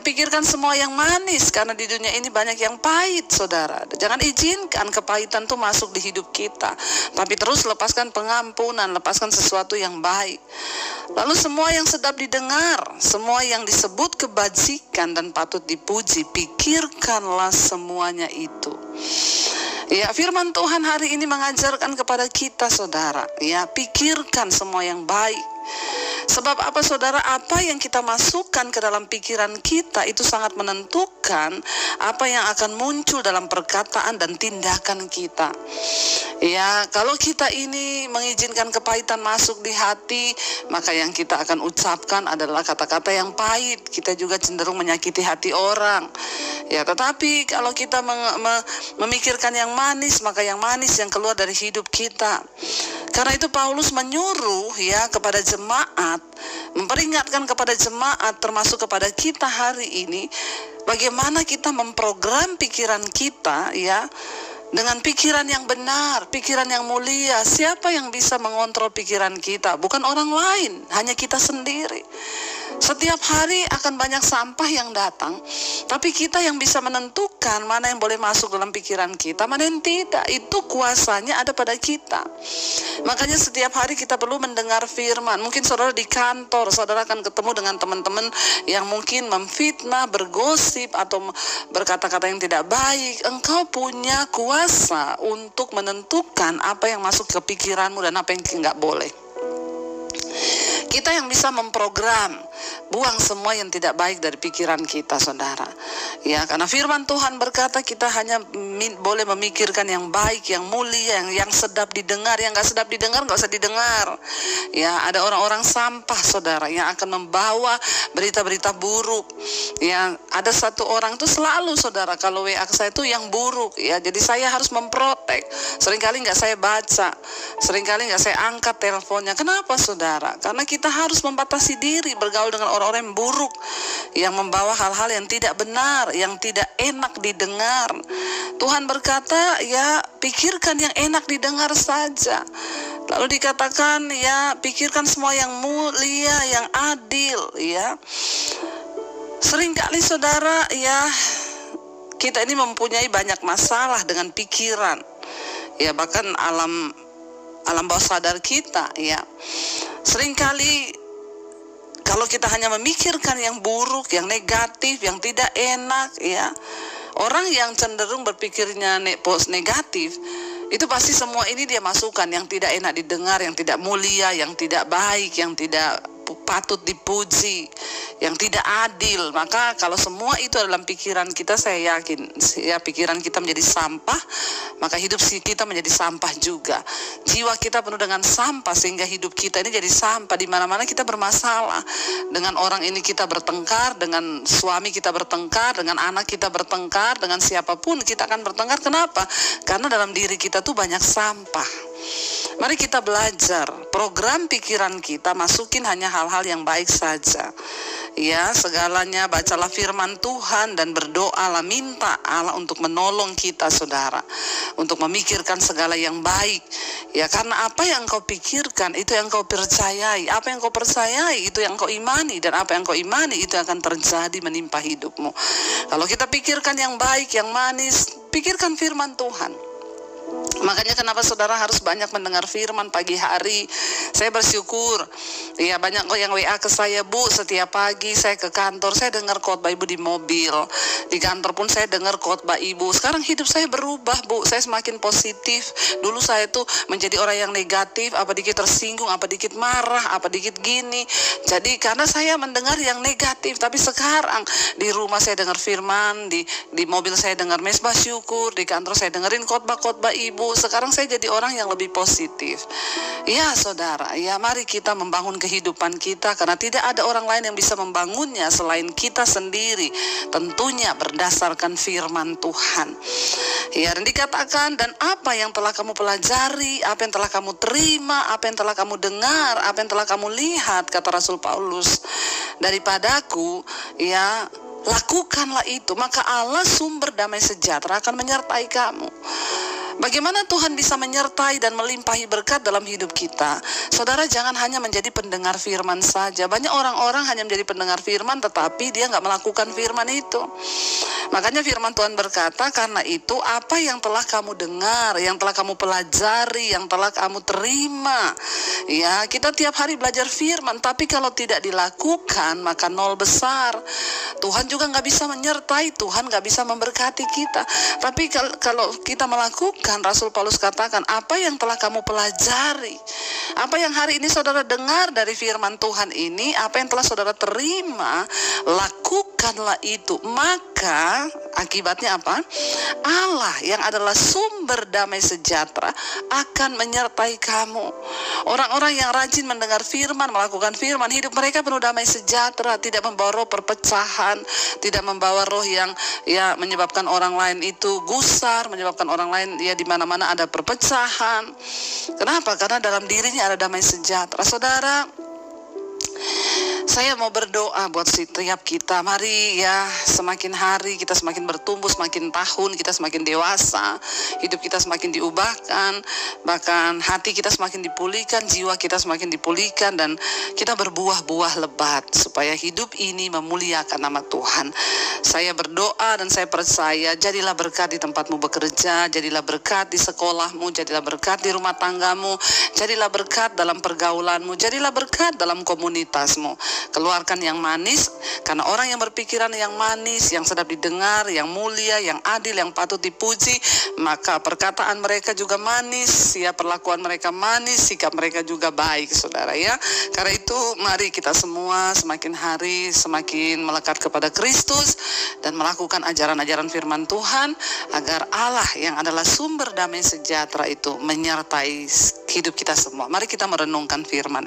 pikirkan semua yang manis, karena di dunia ini banyak yang pahit, saudara. Jangan izinkan kepahitan itu masuk di hidup kita, tapi terus lepaskan pengampunan, lepaskan sesuatu yang baik. Lalu semua yang sedap didengar, semua yang disebut kebajikan dan patut dipuji, pikirkanlah semuanya itu. Ya, firman Tuhan hari ini mengajarkan kepada kita, saudara, ya, pikirkan semua yang baik. Sebab apa, saudara? Apa yang kita masukkan ke dalam pikiran kita itu sangat menentukan apa yang akan muncul dalam perkataan dan tindakan kita. Ya, kalau kita ini mengizinkan kepahitan masuk di hati, maka yang kita akan ucapkan adalah kata-kata yang pahit. Kita juga cenderung menyakiti hati orang. Ya, tetapi kalau kita memikirkan yang manis, maka yang manis yang keluar dari hidup kita. Karena itu Paulus menyuruh ya kepada jemaat, memperingatkan kepada jemaat, termasuk kepada kita hari ini, bagaimana kita memprogram pikiran kita ya dengan pikiran yang benar, pikiran yang mulia. Siapa yang bisa mengontrol pikiran kita? Bukan orang lain, hanya kita sendiri. Setiap hari akan banyak sampah yang datang, tapi kita yang bisa menentukan mana yang boleh masuk dalam pikiran kita, mana yang tidak. Itu kuasanya ada pada kita. Makanya setiap hari kita perlu mendengar firman. Mungkin saudara di kantor, saudara akan ketemu dengan teman-teman yang mungkin memfitnah, bergosip, atau berkata-kata yang tidak baik. Engkau punya kuasa untuk menentukan apa yang masuk ke pikiranmu dan apa yang tidak boleh. Kita yang bisa memprogram, buang semua yang tidak baik dari pikiran kita, saudara. Ya, karena firman Tuhan berkata kita hanya boleh memikirkan yang baik, yang mulia, yang sedap didengar. Yang gak sedap didengar gak usah didengar. Ya, ada orang-orang sampah, saudara, yang akan membawa berita-berita buruk. Ya, ada satu orang itu selalu, saudara, kalau WA saya itu yang buruk. Ya, jadi saya harus memprotek. Seringkali gak saya baca, seringkali gak saya angkat teleponnya. Kenapa, saudara? Karena kita harus membatasi diri bergaul dengan orang-orang yang buruk, yang membawa hal-hal yang tidak benar, yang tidak enak didengar. Tuhan berkata, ya, pikirkan yang enak didengar saja. Lalu dikatakan, ya, pikirkan semua yang mulia, yang adil, ya. Seringkali, saudara, ya, kita ini mempunyai banyak masalah dengan pikiran. Ya, bahkan alam bawah sadar kita, ya. Seringkali kalau kita hanya memikirkan yang buruk, yang negatif, yang tidak enak, ya, orang yang cenderung berpikirnya negatif, itu pasti semua ini dia masukkan, yang tidak enak didengar, yang tidak mulia, yang tidak baik, yang tidak patut dipuji, yang tidak adil. Maka kalau semua itu dalam pikiran kita, saya yakin ya, pikiran kita menjadi sampah, maka hidup kita menjadi sampah juga. Jiwa kita penuh dengan sampah, sehingga hidup kita ini jadi sampah. Di mana-mana kita bermasalah. Dengan orang ini kita bertengkar, dengan suami kita bertengkar, dengan anak kita bertengkar, dengan siapapun kita akan bertengkar. Kenapa? Karena dalam diri kita tuh banyak sampah. Mari kita belajar program pikiran kita, masukin hanya hal-hal yang baik saja. Ya, segalanya bacalah firman Tuhan dan berdoalah, minta Allah untuk menolong kita, saudara, untuk memikirkan segala yang baik. Ya, karena apa yang kau pikirkan itu yang kau percayai, apa yang kau percayai itu yang kau imani, dan apa yang kau imani itu akan terjadi menimpa hidupmu. Kalau kita pikirkan yang baik, yang manis, pikirkan firman Tuhan. Makanya kenapa saudara harus banyak mendengar firman pagi hari. Saya bersyukur, ya, banyak kok yang WA ke saya, Bu, setiap pagi saya ke kantor, saya dengar khotbah Ibu di mobil. Di kantor pun saya dengar khotbah Ibu. Sekarang hidup saya berubah, Bu, saya semakin positif. Dulu saya tuh menjadi orang yang negatif, apa dikit tersinggung, apa dikit marah, apa dikit gini. Jadi karena saya mendengar yang negatif. Tapi sekarang di rumah saya dengar firman, di mobil saya dengar mesbah syukur, di kantor saya dengerin khotbah-khotbah Ibu. Sekarang saya jadi orang yang lebih positif. Ya, saudara, ya, mari kita membangun kehidupan kita, karena tidak ada orang lain yang bisa membangunnya selain kita sendiri. Tentunya berdasarkan firman Tuhan. Ya, dan dikatakan, dan apa yang telah kamu pelajari, apa yang telah kamu terima, apa yang telah kamu dengar, apa yang telah kamu lihat, kata Rasul Paulus, daripadaku, ya, lakukanlah itu, maka Allah sumber damai sejahtera akan menyertai kamu. Bagaimana Tuhan bisa menyertai dan melimpahi berkat dalam hidup kita? Saudara, jangan hanya menjadi pendengar firman saja. Banyak orang-orang hanya menjadi pendengar firman, tetapi dia nggak melakukan firman itu. Makanya firman Tuhan berkata, karena itu apa yang telah kamu dengar, yang telah kamu pelajari, yang telah kamu terima. Ya, kita tiap hari belajar firman, tapi kalau tidak dilakukan, maka nol besar. Tuhan juga nggak bisa menyertai, Tuhan nggak bisa memberkati kita. Tapi kalau kita melakukan, Rasul Paulus katakan, apa yang telah kamu pelajari, apa yang hari ini saudara dengar dari firman Tuhan ini, apa yang telah saudara terima, lakukanlah itu. Maka akibatnya apa? Allah yang adalah sumber damai sejahtera akan menyertai kamu. Orang-orang yang rajin mendengar firman, melakukan firman, hidup mereka penuh damai sejahtera, tidak membawa roh perpecahan, tidak membawa roh yang ya menyebabkan orang lain itu gusar, menyebabkan orang lain ya di mana-mana ada perpecahan. Kenapa? Karena dalam dirinya ada damai sejahtera. Saudara, saya mau berdoa buat setiap kita. Mari ya, semakin hari kita semakin bertumbuh, semakin tahun kita semakin dewasa, hidup kita semakin diubahkan, bahkan hati kita semakin dipulihkan, jiwa kita semakin dipulihkan, dan kita berbuah-buah lebat supaya hidup ini memuliakan nama Tuhan. Saya berdoa dan saya percaya, jadilah berkat di tempatmu bekerja, jadilah berkat di sekolahmu, jadilah berkat di rumah tanggamu, jadilah berkat dalam pergaulanmu, jadilah berkat dalam komunitasmu. Keluarkan yang manis, karena orang yang berpikiran yang manis, yang sedap didengar, yang mulia, yang adil, yang patut dipuji, maka perkataan mereka juga manis, ya, perlakuan mereka manis, sikap mereka juga baik, saudara ya. Karena itu mari kita semua semakin hari semakin melekat kepada Kristus dan melakukan ajaran-ajaran firman Tuhan, agar Allah yang adalah sumber damai sejahtera itu menyertai hidup kita semua. Mari kita merenungkan firman.